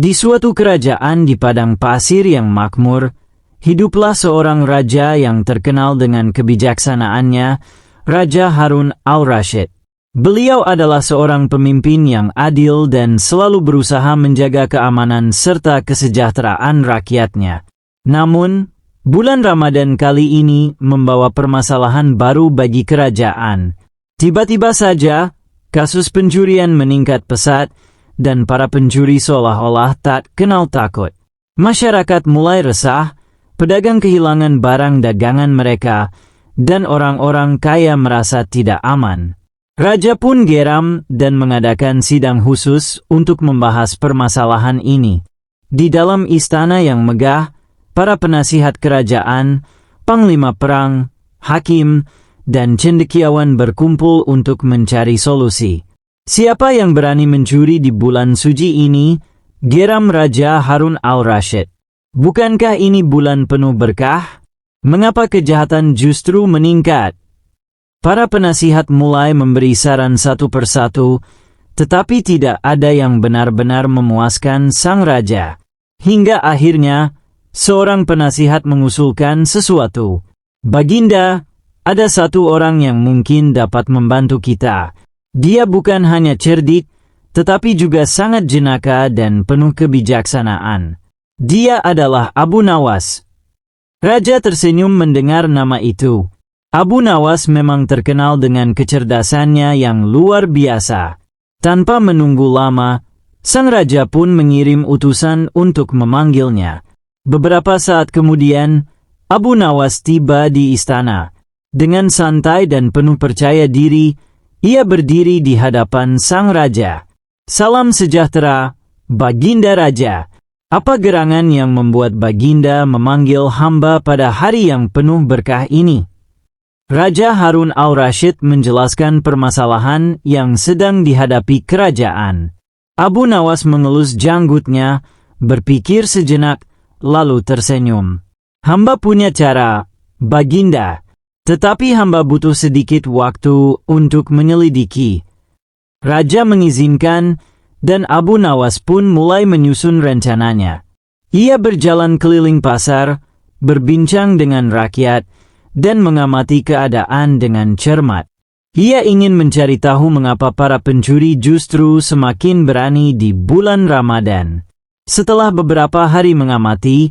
Di suatu kerajaan di padang pasir yang makmur, hiduplah seorang raja yang terkenal dengan kebijaksanaannya, Raja Harun al-Rashid. Beliau adalah seorang pemimpin yang adil dan selalu berusaha menjaga keamanan serta kesejahteraan rakyatnya. Namun, bulan Ramadan kali ini membawa permasalahan baru bagi kerajaan. Tiba-tiba saja, kasus pencurian meningkat pesat, dan para pencuri seolah-olah tak kenal takut. Masyarakat mulai resah, pedagang kehilangan barang dagangan mereka, dan orang-orang kaya merasa tidak aman. Raja pun geram dan mengadakan sidang khusus untuk membahas permasalahan ini. Di dalam istana yang megah, para penasihat kerajaan, panglima perang, hakim, dan cendekiawan berkumpul untuk mencari solusi. Siapa yang berani mencuri di bulan suci ini? Geram Raja Harun al-Rashid. Bukankah ini bulan penuh berkah? Mengapa kejahatan justru meningkat? Para penasihat mulai memberi saran satu persatu, tetapi tidak ada yang benar-benar memuaskan sang raja. Hingga akhirnya, seorang penasihat mengusulkan sesuatu. Baginda, ada satu orang yang mungkin dapat membantu kita. Dia bukan hanya cerdik, tetapi juga sangat jenaka dan penuh kebijaksanaan. Dia adalah Abu Nawas. Raja tersenyum mendengar nama itu. Abu Nawas memang terkenal dengan kecerdasannya yang luar biasa. Tanpa menunggu lama, sang raja pun mengirim utusan untuk memanggilnya. Beberapa saat kemudian, Abu Nawas tiba di istana. Dengan santai dan penuh percaya diri, ia berdiri di hadapan sang raja. Salam sejahtera, Baginda Raja. Apa gerangan yang membuat Baginda memanggil hamba pada hari yang penuh berkah ini? Raja Harun al-Rashid menjelaskan permasalahan yang sedang dihadapi kerajaan. Abu Nawas mengelus janggutnya, berpikir sejenak, lalu tersenyum. Hamba punya cara, Baginda. Tetapi hamba butuh sedikit waktu untuk menyelidiki. Raja mengizinkan, dan Abu Nawas pun mulai menyusun rencananya. Ia berjalan keliling pasar, berbincang dengan rakyat, dan mengamati keadaan dengan cermat. Ia ingin mencari tahu mengapa para pencuri justru semakin berani di bulan Ramadan. Setelah beberapa hari mengamati,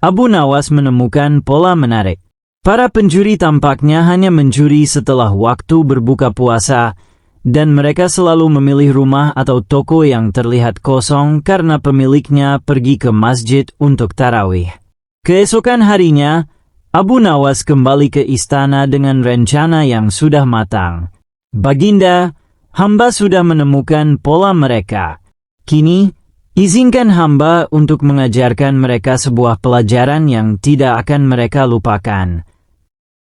Abu Nawas menemukan pola menarik. Para pencuri tampaknya hanya mencuri setelah waktu berbuka puasa, dan mereka selalu memilih rumah atau toko yang terlihat kosong karena pemiliknya pergi ke masjid untuk tarawih. Keesokan harinya, Abu Nawas kembali ke istana dengan rencana yang sudah matang. Baginda, hamba sudah menemukan pola mereka. Kini, izinkan hamba untuk mengajarkan mereka sebuah pelajaran yang tidak akan mereka lupakan.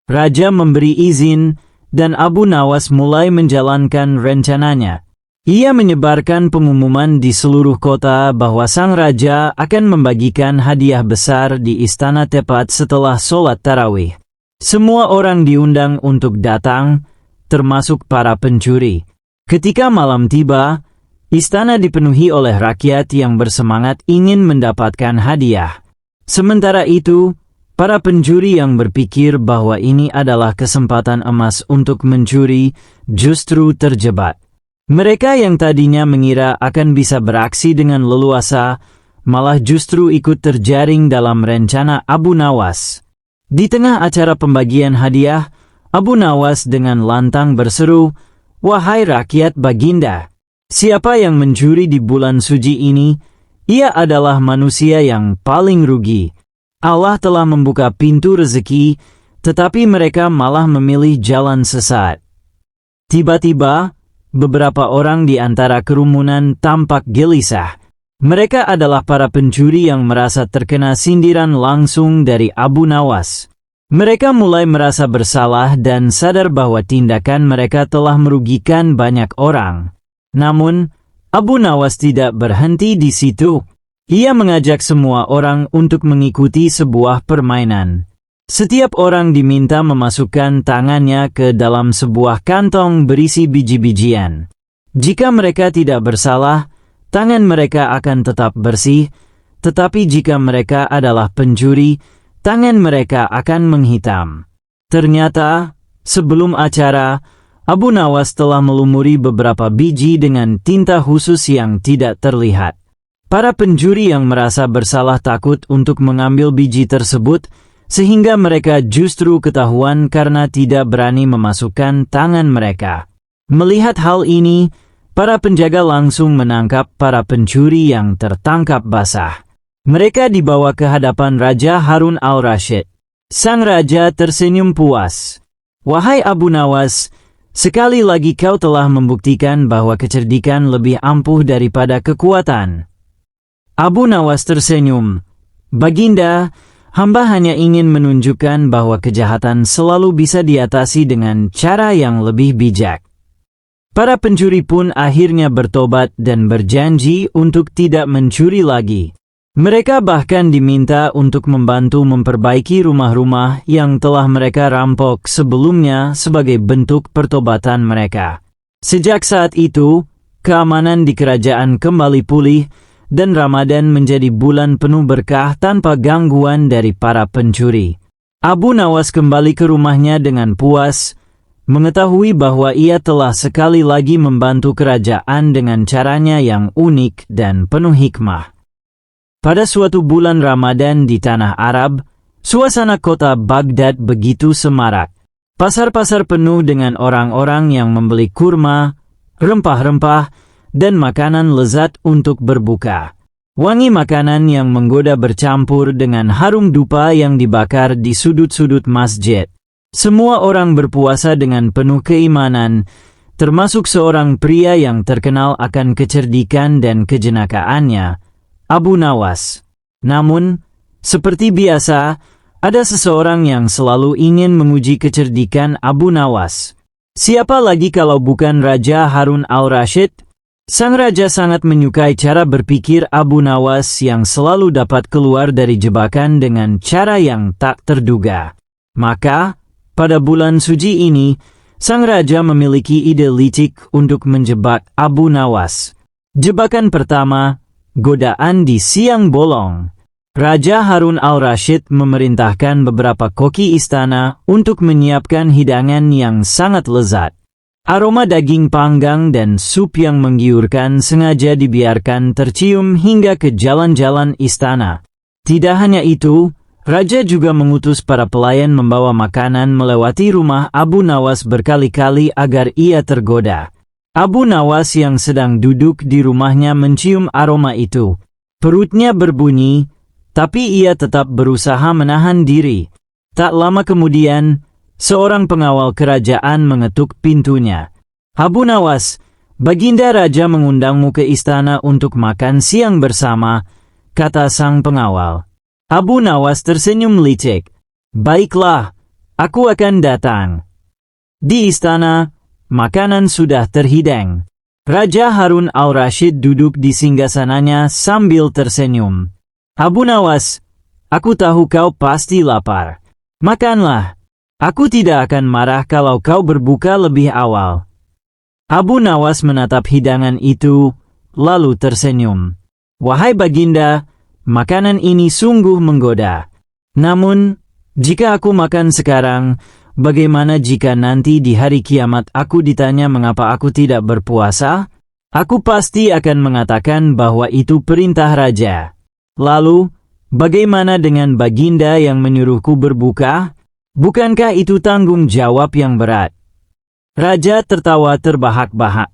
Raja memberi izin, dan Abu Nawas mulai menjalankan rencananya. Ia menyebarkan pengumuman di seluruh kota bahwa sang raja akan membagikan hadiah besar di istana tepat setelah sholat tarawih. Semua orang diundang untuk datang, termasuk para pencuri. Ketika malam tiba, istana dipenuhi oleh rakyat yang bersemangat ingin mendapatkan hadiah. Sementara itu, para pencuri yang berpikir bahwa ini adalah kesempatan emas untuk mencuri, justru terjebak. Mereka yang tadinya mengira akan bisa beraksi dengan leluasa, malah justru ikut terjaring dalam rencana Abu Nawas. Di tengah acara pembagian hadiah, Abu Nawas dengan lantang berseru, "Wahai rakyat Baginda, siapa yang mencuri di bulan suci ini, ia adalah manusia yang paling rugi. Allah telah membuka pintu rezeki, tetapi mereka malah memilih jalan sesat." Tiba-tiba, beberapa orang di antara kerumunan tampak gelisah. Mereka adalah para pencuri yang merasa terkena sindiran langsung dari Abu Nawas. Mereka mulai merasa bersalah dan sadar bahwa tindakan mereka telah merugikan banyak orang. Namun, Abu Nawas tidak berhenti di situ. Ia mengajak semua orang untuk mengikuti sebuah permainan. Setiap orang diminta memasukkan tangannya ke dalam sebuah kantong berisi biji-bijian. Jika mereka tidak bersalah, tangan mereka akan tetap bersih, tetapi jika mereka adalah pencuri, tangan mereka akan menghitam. Ternyata, sebelum acara, Abu Nawas telah melumuri beberapa biji dengan tinta khusus yang tidak terlihat. Para pencuri yang merasa bersalah takut untuk mengambil biji tersebut, sehingga mereka justru ketahuan karena tidak berani memasukkan tangan mereka. Melihat hal ini, para penjaga langsung menangkap para pencuri yang tertangkap basah. Mereka dibawa ke hadapan Raja Harun al-Rashid. Sang raja tersenyum puas. "Wahai Abu Nawas, sekali lagi kau telah membuktikan bahwa kecerdikan lebih ampuh daripada kekuatan." Abu Nawas tersenyum. "Baginda, hamba hanya ingin menunjukkan bahwa kejahatan selalu bisa diatasi dengan cara yang lebih bijak." Para pencuri pun akhirnya bertobat dan berjanji untuk tidak mencuri lagi. Mereka bahkan diminta untuk membantu memperbaiki rumah-rumah yang telah mereka rampok sebelumnya sebagai bentuk pertobatan mereka. Sejak saat itu, keamanan di kerajaan kembali pulih, dan Ramadan menjadi bulan penuh berkah tanpa gangguan dari para pencuri. Abu Nawas kembali ke rumahnya dengan puas, mengetahui bahwa ia telah sekali lagi membantu kerajaan dengan caranya yang unik dan penuh hikmah. Pada suatu bulan Ramadan di tanah Arab, suasana kota Baghdad begitu semarak. Pasar-pasar penuh dengan orang-orang yang membeli kurma, rempah-rempah, dan makanan lezat untuk berbuka. Wangi makanan yang menggoda bercampur dengan harum dupa yang dibakar di sudut-sudut masjid. Semua orang berpuasa dengan penuh keimanan, termasuk seorang pria yang terkenal akan kecerdikan dan kejenakaannya, Abu Nawas. Namun, seperti biasa, ada seseorang yang selalu ingin menguji kecerdikan Abu Nawas. Siapa lagi kalau bukan Raja Harun al-Rashid? Sang raja sangat menyukai cara berpikir Abu Nawas yang selalu dapat keluar dari jebakan dengan cara yang tak terduga. Maka, pada bulan suci ini, sang raja memiliki ide licik untuk menjebak Abu Nawas. Jebakan pertama, godaan di siang bolong. Raja Harun al-Rashid memerintahkan beberapa koki istana untuk menyiapkan hidangan yang sangat lezat. Aroma daging panggang dan sup yang menggiurkan sengaja dibiarkan tercium hingga ke jalan-jalan istana. Tidak hanya itu, raja juga mengutus para pelayan membawa makanan melewati rumah Abu Nawas berkali-kali agar ia tergoda. Abu Nawas yang sedang duduk di rumahnya mencium aroma itu. Perutnya berbunyi, tapi ia tetap berusaha menahan diri. Tak lama kemudian, seorang pengawal kerajaan mengetuk pintunya. "Abu Nawas, Baginda Raja mengundangmu ke istana untuk makan siang bersama," kata sang pengawal. Abu Nawas tersenyum licik. "Baiklah, aku akan datang." Di istana, makanan sudah terhidang. Raja Harun al-Rashid duduk di singgasananya sambil tersenyum. "Abu Nawas, aku tahu kau pasti lapar. Makanlah. Aku tidak akan marah kalau kau berbuka lebih awal." Abu Nawas menatap hidangan itu, lalu tersenyum. "Wahai Baginda, makanan ini sungguh menggoda. Namun, jika aku makan sekarang, bagaimana jika nanti di hari kiamat aku ditanya mengapa aku tidak berpuasa? Aku pasti akan mengatakan bahwa itu perintah raja. Lalu, bagaimana dengan Baginda yang menyuruhku berbuka? Bukankah itu tanggung jawab yang berat?" Raja tertawa terbahak-bahak.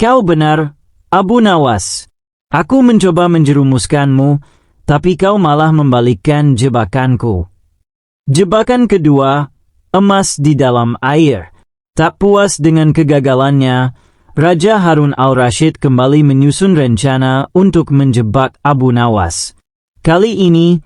"Kau benar, Abu Nawas. Aku mencoba menjerumuskanmu, tapi kau malah membalikkan jebakanku." Jebakan kedua, emas di dalam air. Tak puas dengan kegagalannya, Raja Harun al-Rashid kembali menyusun rencana untuk menjebak Abu Nawas. Kali ini,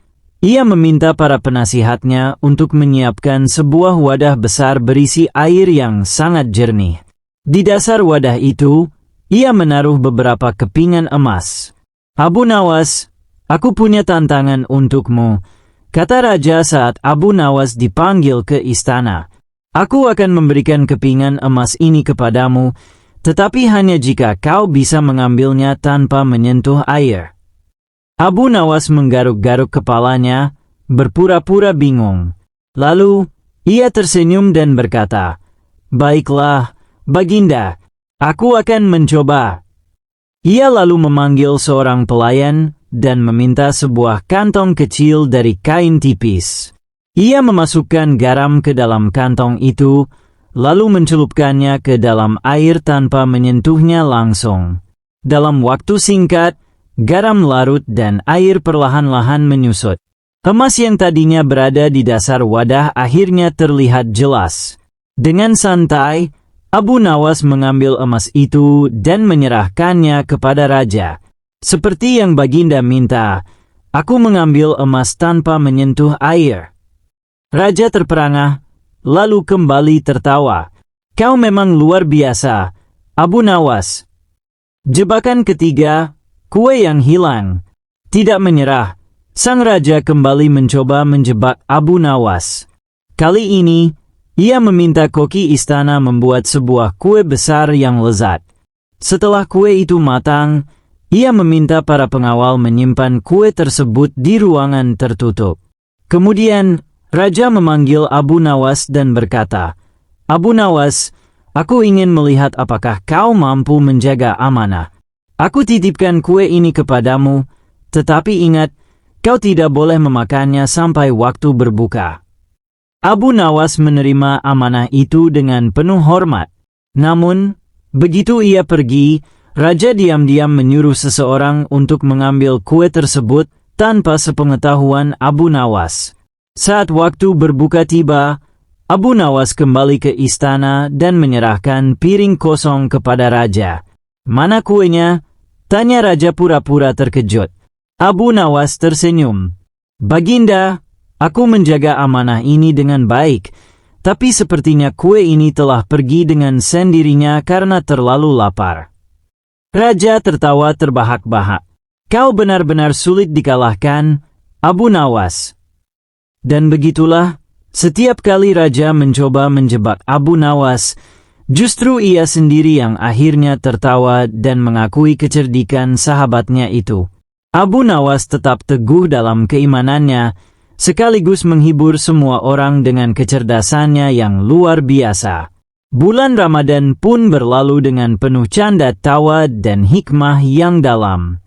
ia meminta para penasihatnya untuk menyiapkan sebuah wadah besar berisi air yang sangat jernih. Di dasar wadah itu, ia menaruh beberapa kepingan emas. "Abu Nawas, aku punya tantangan untukmu," kata raja saat Abu Nawas dipanggil ke istana. "Aku akan memberikan kepingan emas ini kepadamu, tetapi hanya jika kau bisa mengambilnya tanpa menyentuh air. Abu Nawas menggaruk-garuk kepalanya, berpura-pura bingung. Lalu, ia tersenyum dan berkata, "Baiklah, Baginda, aku akan mencoba." Ia lalu memanggil seorang pelayan dan meminta sebuah kantong kecil dari kain tipis. Ia memasukkan garam ke dalam kantong itu, lalu mencelupkannya ke dalam air tanpa menyentuhnya langsung. Dalam waktu singkat, garam larut dan air perlahan-lahan menyusut. Emas yang tadinya berada di dasar wadah akhirnya terlihat jelas. Dengan santai, Abu Nawas mengambil emas itu dan menyerahkannya kepada raja. "Seperti yang Baginda minta, aku mengambil emas tanpa menyentuh air." Raja terperangah, lalu kembali tertawa. "Kau memang luar biasa, Abu Nawas." Jebakan ketiga, kue yang hilang. Tidak menyerah, sang raja kembali mencoba menjebak Abu Nawas. Kali ini, ia meminta koki istana membuat sebuah kue besar yang lezat. Setelah kue itu matang, ia meminta para pengawal menyimpan kue tersebut di ruangan tertutup. Kemudian, raja memanggil Abu Nawas dan berkata, "Abu Nawas, aku ingin melihat apakah kau mampu menjaga amanah. Aku titipkan kue ini kepadamu, tetapi ingat, kau tidak boleh memakannya sampai waktu berbuka." Abu Nawas menerima amanah itu dengan penuh hormat. Namun, begitu ia pergi, raja diam-diam menyuruh seseorang untuk mengambil kue tersebut tanpa sepengetahuan Abu Nawas. Saat waktu berbuka tiba, Abu Nawas kembali ke istana dan menyerahkan piring kosong kepada raja. "Mana kuenya?" tanya raja pura-pura terkejut. Abu Nawas tersenyum. "Baginda, aku menjaga amanah ini dengan baik, tapi sepertinya kue ini telah pergi dengan sendirinya karena terlalu lapar." Raja tertawa terbahak-bahak. "Kau benar-benar sulit dikalahkan, Abu Nawas." Dan begitulah, setiap kali raja mencoba menjebak Abu Nawas, justru ia sendiri yang akhirnya tertawa dan mengakui kecerdikan sahabatnya itu. Abu Nawas tetap teguh dalam keimanannya, sekaligus menghibur semua orang dengan kecerdasannya yang luar biasa. Bulan Ramadan pun berlalu dengan penuh canda tawa dan hikmah yang dalam.